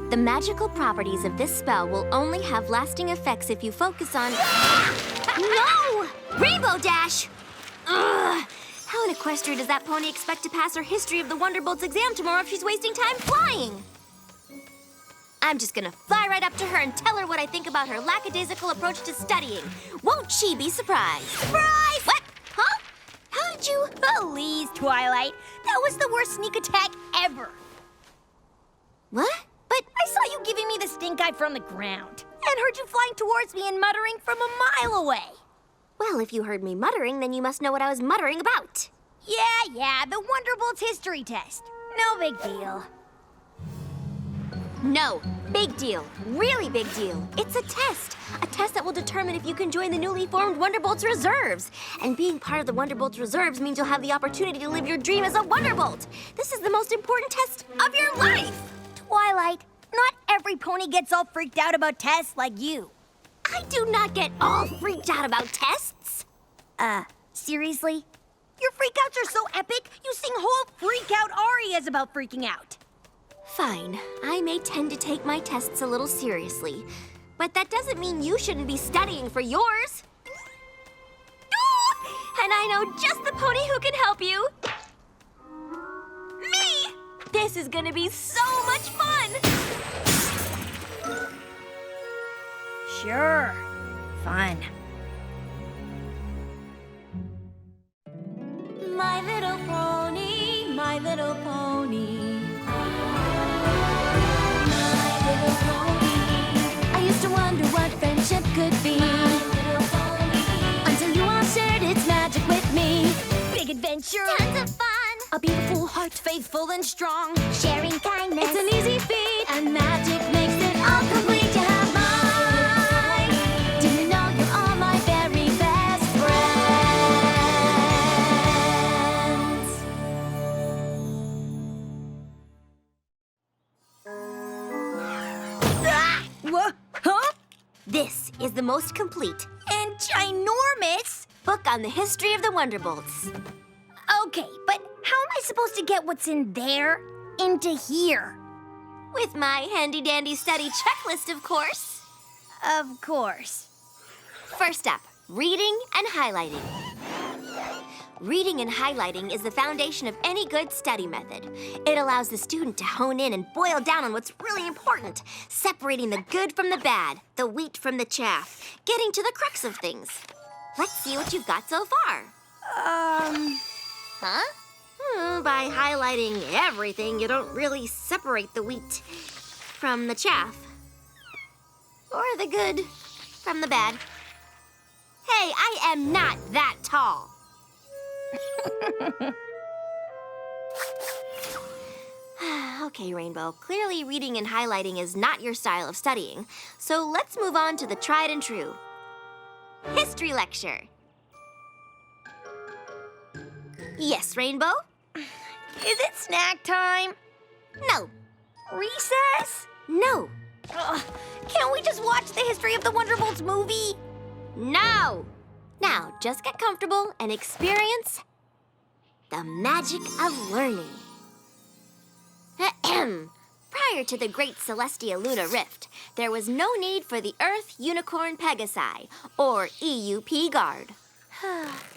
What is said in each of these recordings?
The magical properties of this spell will only have lasting effects if you focus on... No! Rainbow Dash! Ugh! How in Equestria does that pony expect to pass her History of the Wonderbolts exam tomorrow if she's wasting time flying? I'm just gonna fly right up to her and tell her what I think about her lackadaisical approach to studying. Won't she be surprised? Surprise! What? Huh? How did you... Please, Twilight. That was the worst sneak attack ever. What? But I saw you giving me the stink eye from the ground. And heard you flying towards me and muttering from a mile away. Well, if you heard me muttering, then you must know what I was muttering about. Yeah, the Wonderbolts history test. No big deal. No, big deal. Really big deal. It's a test. A test that will determine if you can join the newly formed Wonderbolts Reserves. And being part of the Wonderbolts Reserves means you'll have the opportunity to live your dream as a Wonderbolt. This is the most important test of your life. Twilight, not every pony gets all freaked out about tests like you. I do not get all freaked out about tests. Seriously? Your freakouts are so epic, you sing whole freak-out arias about freaking out. Fine. I may tend to take my tests a little seriously, but that doesn't mean you shouldn't be studying for yours. Ooh, and I know just the pony who can help you. Me! This is gonna be so much fun! Sure. Fun. My little pony, my little pony. My little pony. I used to wonder what friendship could be. My little pony. Until you all shared its magic with me. Big adventure. Tons of fun. A beautiful heart, faithful and strong. Sharing kindness. It's an easy feat. And magic makes it all complete. You have mine. Do you know you're all my very best friends? What? Huh? This is the most complete And ginormous? book on the history of the Wonderbolts. Okay, but how am I supposed to get what's in there into here? With my handy-dandy study checklist, of course. Of course. First up, reading and highlighting. Reading and highlighting is the foundation of any good study method. It allows the student to hone in and boil down on what's really important, separating the good from the bad, the wheat from the chaff, getting to the crux of things. Let's see what you've got so far. Huh? By highlighting everything, you don't really separate the wheat from the chaff. Or the good from the bad. Hey, I am not that tall. Okay, Rainbow. Clearly reading and highlighting is not your style of studying. So let's move on to the tried and true. History lecture. Yes, Rainbow? Is it snack time? No. Recess? No. Ugh, can't we just watch the History of the Wonderbolts movie? No. Now, just get comfortable and experience the magic of learning. Prior to the Great Celestia Luna Rift, there was no need for the Earth Unicorn Pegasi, or EUP Guard.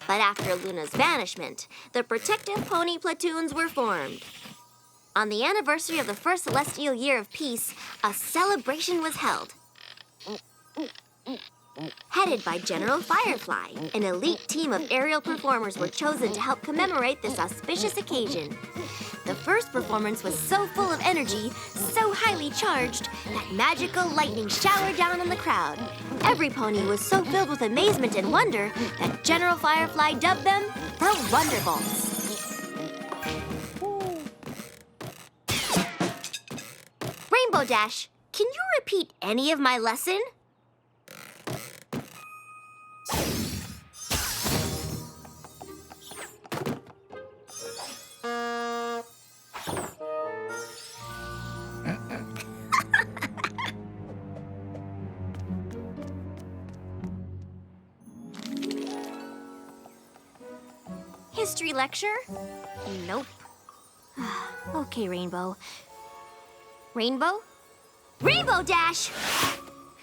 But after Luna's vanishment, the protective pony platoons were formed. On the anniversary of the first celestial year of peace, a celebration was held. Headed by General Firefly, an elite team of aerial performers were chosen to help commemorate this auspicious occasion. The first performance was so full of energy, so highly charged, that magical lightning showered down on the crowd. Every pony was so filled with amazement and wonder that General Firefly dubbed them the Wonderbolts. Rainbow Dash, can you repeat any of my lesson? History lecture? Nope. Okay, Rainbow. Rainbow? Rainbow Dash!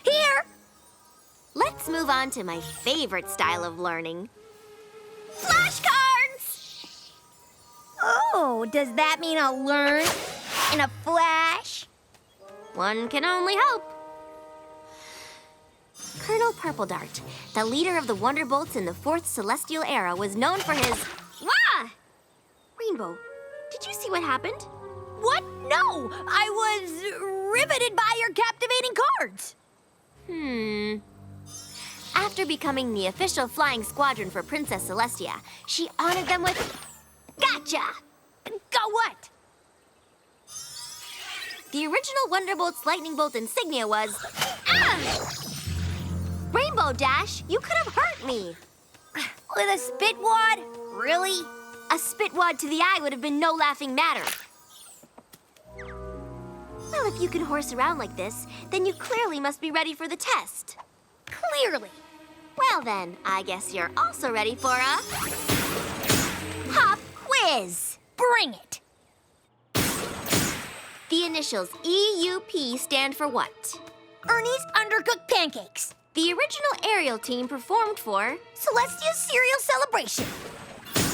Here! Let's move on to my favorite style of learning. Flashcards! Oh, does that mean I'll learn in a flash? One can only hope. Colonel Purple Dart, the leader of the Wonderbolts in the 4th Celestial Era, was known for his... Wah! Rainbow, did you see what happened? What? No! I was riveted by your captivating cards. After becoming the official flying squadron for Princess Celestia, she honored them with... Gotcha! Got what? The original Wonderbolt's lightning bolt insignia was... Ah! Rainbow Dash, you could have hurt me. With a spit wad? Really? A spit wad to the eye would have been no laughing matter. Well, if you can horse around like this, then you clearly must be ready for the test. Clearly. Well then, I guess you're also ready for a... pop quiz. Bring it. The initials EUP stand for what? Ernie's Undercooked Pancakes. The original aerial team performed for... Celestia's Cereal Celebration.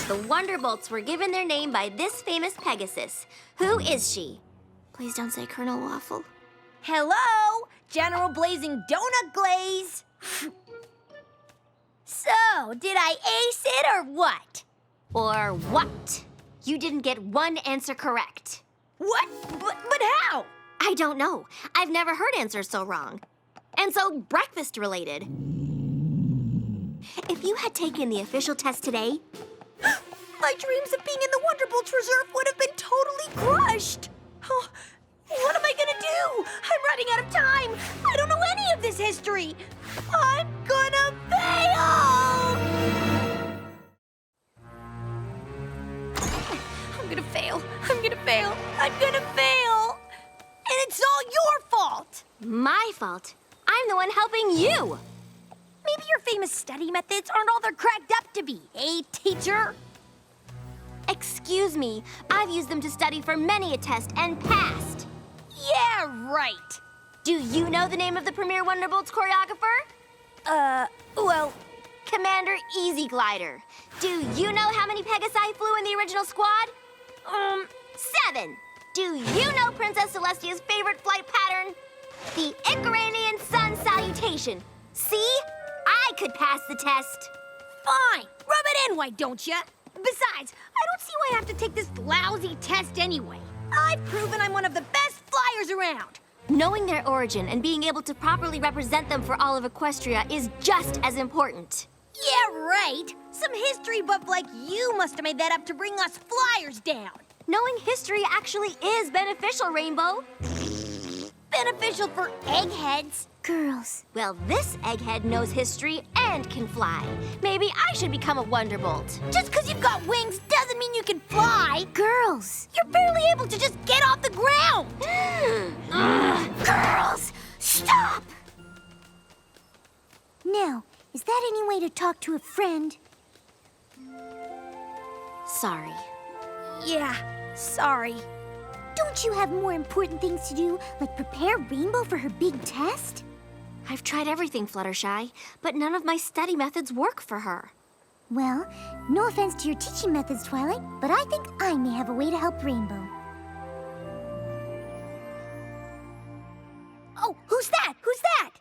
The Wonderbolts were given their name by this famous Pegasus. Who is she? Please don't say Colonel Waffle. Hello, General Blazing Donut Glaze. So, did I ace it or what? Or what? You didn't get one answer correct. What? But how? I don't know. I've never heard answers so wrong. And so breakfast related. If you had taken the official test today... My dreams of being in the Wonderbolts Reserve would have been totally crushed. Oh, what am I gonna do? I'm running out of time. I don't know any of this history. I'm gonna fail! I'm gonna fail. I'm gonna fail. I'm gonna fail. And it's all your fault. My fault? I'm the one helping you. Maybe your famous study methods aren't all they're cracked up to be, eh, teacher? Excuse me, I've used them to study for many a test and passed. Yeah, right. Do you know the name of the premier Wonderbolts choreographer? Well, Commander Easy Glider. Do you know how many Pegasi flew in the original squad? 7. Do you know Princess Celestia's favorite flight pattern? The Icaranian sun salutation. See? I could pass the test. fine. Rub it in, why don't you? Besides, I don't see why I have to take this lousy test anyway. I've proven I'm one of the best flyers around. Knowing their origin and being able to properly represent them for all of Equestria is just as important. Yeah, right. Some history buff like you must have made that up to bring us flyers down. Knowing history actually is beneficial, Rainbow. Beneficial for eggheads. Girls. Well, this egghead knows history and can fly. Maybe I should become a Wonderbolt. Just because you've got wings doesn't mean you can fly. Girls. You're barely able to just get off the ground. Girls, stop! Now, is that any way to talk to a friend? Sorry. Yeah, sorry. Don't you have more important things to do, like prepare Rainbow for her big test? I've tried everything, Fluttershy, but none of my study methods work for her. Well, no offense to your teaching methods, Twilight, but I think I may have a way to help Rainbow. Oh, who's that? Who's that?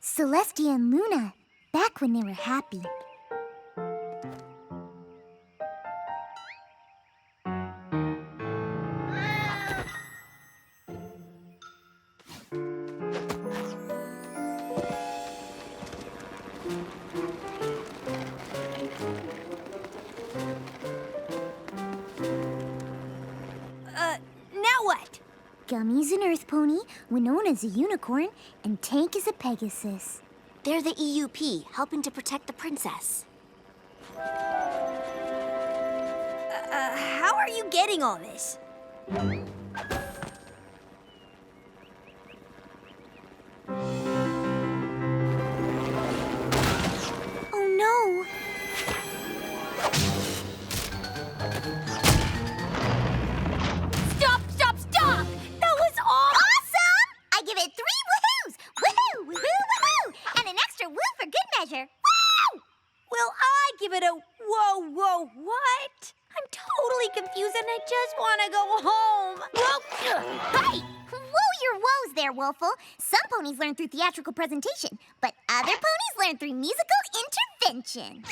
Celestia and Luna, back when they were happy. Now what? Gummy's an earth pony, Winona's a unicorn, and Tank is a pegasus. They're the EUP, helping to protect the princess. How are you getting all this? Oh no! Stop! Stop! Stop! That was awesome! I give it 3 Hey! Whoa your woes there, Wolfle. Some ponies learn through theatrical presentation, but other ponies learn through musical intervention.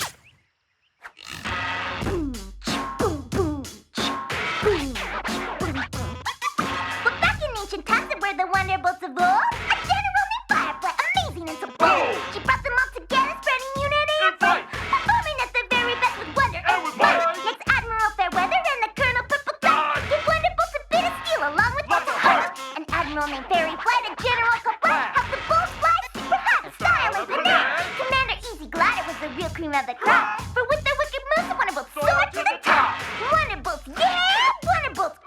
But back in ancient times where the wonderbolts of old, a general named Firefly, amazing and so bold. She brought them all together, spreading unity and fight, performing at the very best with wonder and might. Next Admiral Fairweather and the Colonel Purple Dot give wonderbolts a bit of steel along with lots of heart. An admiral named Fairy Flight, a general Cobra, helped the bolts fly super high with style and panache. Commander Easy Glider was the real cream of the crop, for with their wicked moves, the wonderbolts soared to the top. Wonderbolts, yeah! Wonderbolts,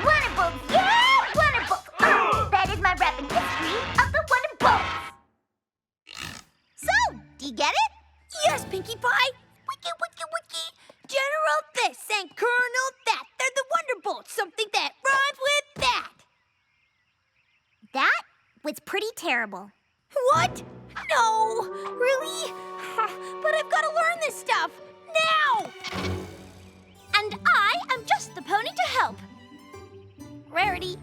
Wonderbolts, yeah! Wonderbolts, That is my rapping history of the Wonderbolts. So, do you get it? Yes, Pinkie Pie. Wiki, wiki, wiki. General this and Colonel that. They're the Wonderbolts. Something that rhymes with that. That was pretty terrible. What? No. Really? But I've got to learn this stuff. Now. And I am just the pony to help. Rarity,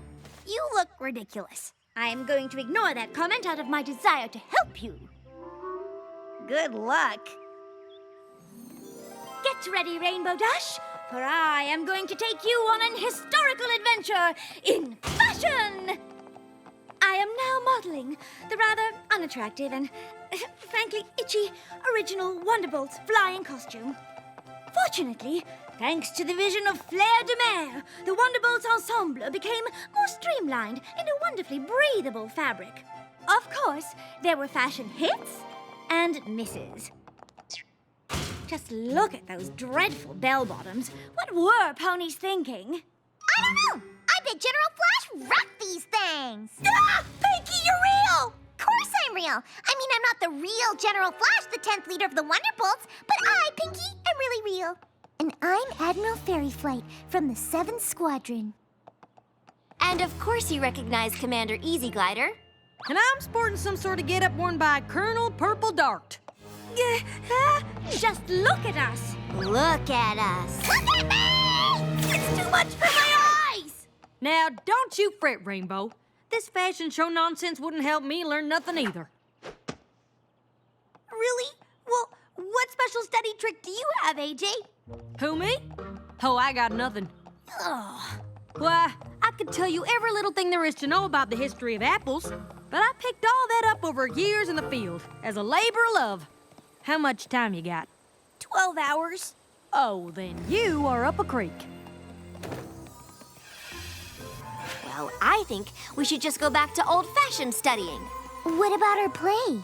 you look ridiculous. I am going to ignore that comment out of my desire to help you. Good luck. Get ready, Rainbow Dash, for I am going to take you on an historical adventure in fashion. I am now modeling the rather unattractive and, frankly, itchy original Wonderbolts flying costume. Fortunately, thanks to the vision of Fleur de Mer, the Wonderbolts ensemble became more streamlined in a wonderfully breathable fabric. Of course, there were fashion hits and misses. Just look at those dreadful bell-bottoms. What were ponies thinking? I don't know. I bet General Flash wrecked these things. Ah! Pinkie, you're real! Of course I'm real. I mean, I'm not the real General Flash, the 10th leader of the Wonderbolts, but I, Pinkie, am really real. And I'm Admiral Fairy Flight from the 7th Squadron. And of course you recognize Commander Easy Glider. And I'm sporting some sort of get-up worn by Colonel Purple Dart. Just look at us. Look at us. Look at me! It's too much for my eyes. Now, don't you fret, Rainbow. This fashion show nonsense wouldn't help me learn nothing either. Really? Well, what special study trick do you have, AJ? Who, me? Oh, I got nothing. Oh. Why, I could tell you every little thing there is to know about the history of apples, but I picked all that up over years in the field as a labor of love. How much time you got? 12 hours. Oh, then you are up a creek. Well, I think we should just go back to old-fashioned studying. What about our play?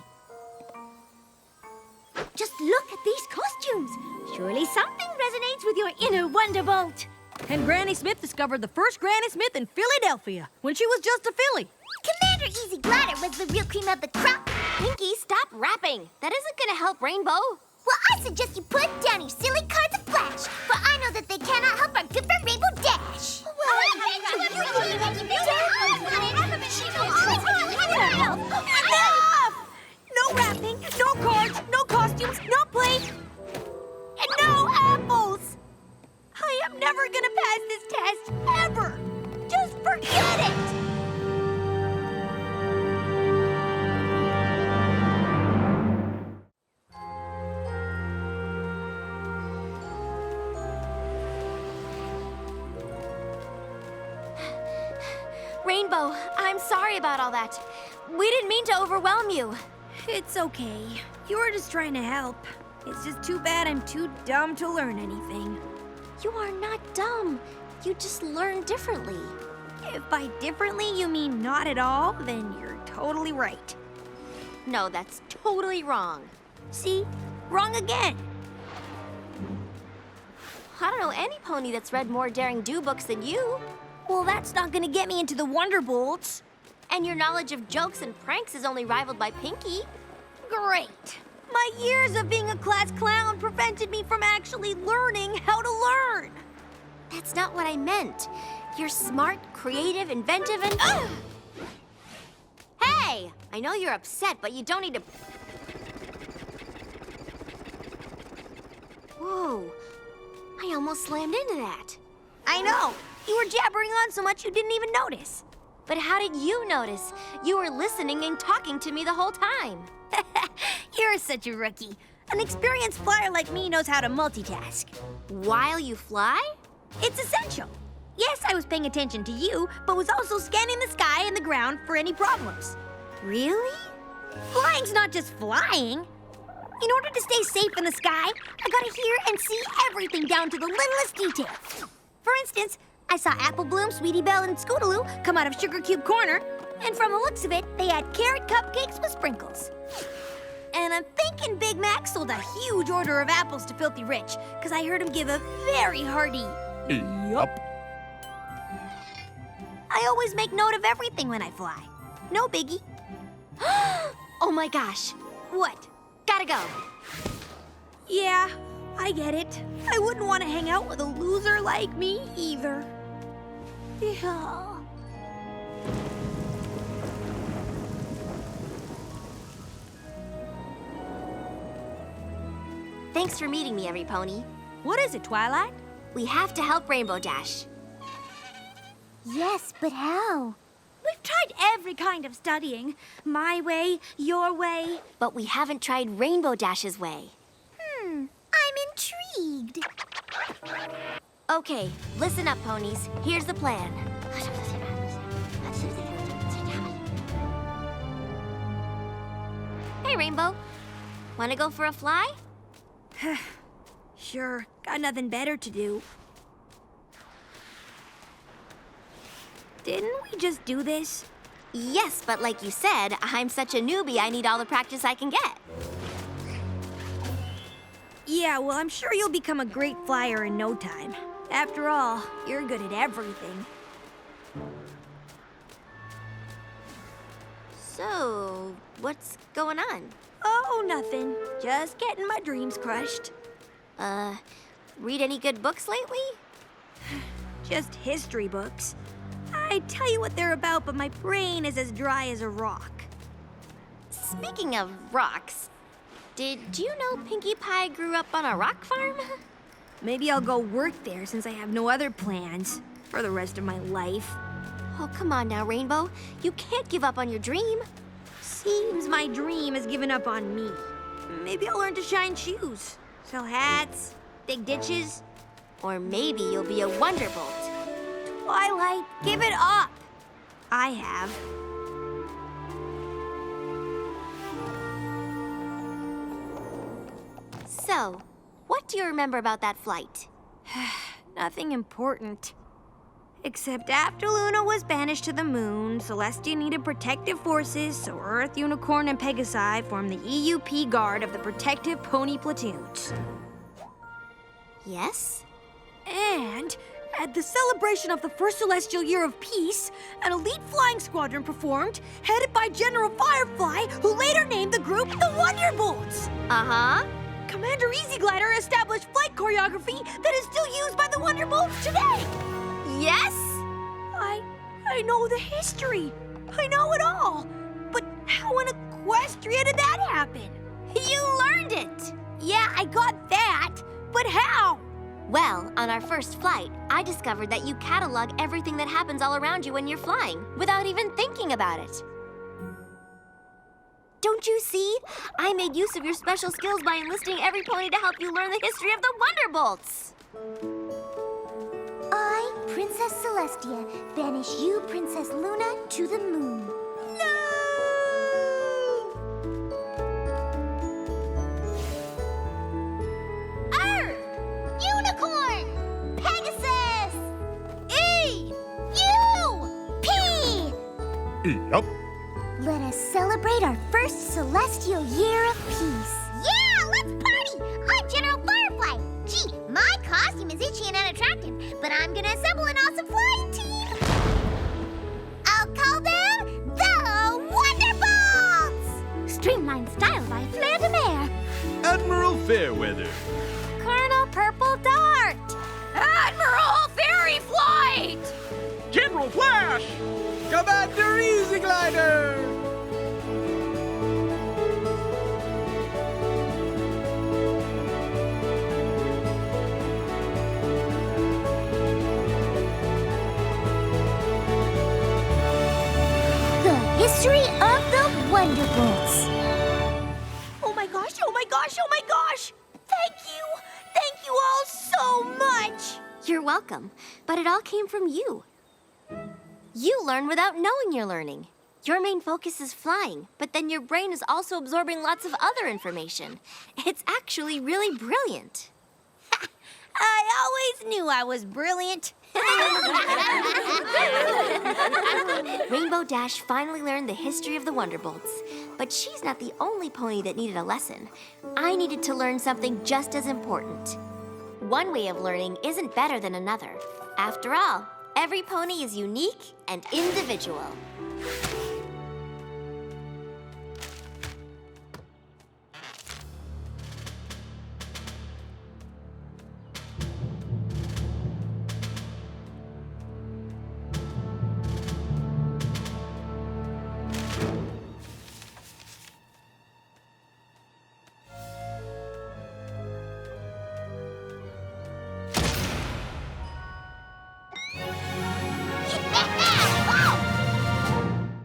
Just look at these costumes. Surely something resonates with your inner Wonderbolt. And Granny Smith discovered the first Granny Smith in Philadelphia when she was just a filly. Commander Easy Glider was the real cream of the crop. Pinkie, stop rapping. That isn't gonna help Rainbow. Well, I suggest you put down your silly cards of Flash, for I know that they cannot help our good friend Rainbow Dash. Enough! No rapping, no cards, no costumes, no play, and no apples. I am never gonna pass this test, ever. Just forget it. Rainbow, I'm sorry about all that. We didn't mean to overwhelm you. It's okay. You were just trying to help. It's just too bad I'm too dumb to learn anything. You are not dumb. You just learn differently. If by differently you mean not at all, then you're totally right. No, that's totally wrong. See? Wrong again. I don't know any pony that's read more daring do books than you. Well, that's not gonna get me into the Wonderbolts. And your knowledge of jokes and pranks is only rivaled by Pinkie. Great. My years of being a class clown prevented me from actually learning how to learn. That's not what I meant. You're smart, creative, inventive, and... Hey! I know you're upset, but you don't need to... Whoa. I almost slammed into that. I know. You were jabbering on so much you didn't even notice. But how did you notice? You were listening and talking to me the whole time. You're such a rookie. An experienced flyer like me knows how to multitask. While you fly? It's essential. Yes, I was paying attention to you, but was also scanning the sky and the ground for any problems. Really? Flying's not just flying. In order to stay safe in the sky, I gotta hear and see everything down to the littlest detail. For instance, I saw Apple Bloom, Sweetie Belle, and Scootaloo come out of Sugar Cube Corner, and from the looks of it, they had carrot cupcakes with sprinkles. And I'm thinking Big Mac sold a huge order of apples to Filthy Rich, because I heard him give a very hearty Yup. I always make note of everything when I fly. No biggie. Oh my gosh. What? Gotta go. Yeah, I get it. I wouldn't want to hang out with a loser like me either. Yeah. Thanks for meeting me, everypony. What is it, Twilight? We have to help Rainbow Dash. Yes, but how? We've tried every kind of studying. My way, your way. But we haven't tried Rainbow Dash's way. I'm intrigued. Okay, listen up, ponies. Here's the plan. Hey, Rainbow. Wanna go for a fly? Sure, got nothing better to do. Didn't we just do this? Yes, but like you said, I'm such a newbie, I need all the practice I can get. Yeah, well, I'm sure you'll become a great flyer in no time. After all, you're good at everything. So, what's going on? Oh, nothing. Just getting my dreams crushed. Read any good books lately? Just history books. I tell you what they're about, but my brain is as dry as a rock. Speaking of rocks, did you know Pinkie Pie grew up on a rock farm? Maybe I'll go work there since I have no other plans for the rest of my life. Oh, come on now, Rainbow. You can't give up on your dream. Seems my dream has given up on me. Maybe I'll learn to shine shoes, sell hats, dig ditches. Or maybe you'll be a wonderbolt. Twilight, give it up. I have. So, what do you remember about that flight? Nothing important. Except after Luna was banished to the moon, Celestia needed protective forces, so Earth, Unicorn, and Pegasi formed the EUP Guard of the Protective Pony Platoons. Yes? And at the celebration of the first Celestial Year of Peace, an elite flying squadron performed, headed by General Firefly, who later named the group the Wonderbolts. Uh-huh. Commander Easy Glider established flight choreography that is still used by the Wonderbolts today. Yes? I know the history. I know it all. But how in Equestria did that happen? You learned it! Yeah, I got that. But how? Well, on our first flight, I discovered that you catalog everything that happens all around you when you're flying, without even thinking about it. Don't you see? I made use of your special skills by enlisting every pony to help you learn the history of the Wonderbolts. I, Princess Celestia, banish you, Princess Luna, to the moon. Earth! Unicorn! Pegasus! E! Yup. Let us celebrate our first celestial year of peace. Yeah, let's party! I'm General Firefly. Gee, my costume is itchy and unattractive, but I'm gonna assemble an awesome flying team. I'll call them the Wonderbolts! Streamlined style by Flair de Mer. Admiral Fairweather. Colonel Purple Dart! Admiral Fairy Flight! General Flash. Commander Easy Glider. welcome, but it all came from you. You learn without knowing you're learning. Your main focus is flying, but then your brain is also absorbing lots of other information. It's actually really brilliant. I always knew I was brilliant. Rainbow Dash finally learned the history of the Wonderbolts, but she's not the only pony that needed a lesson. I needed to learn something just as important. One way of learning isn't better than another. After all, every pony is unique and individual.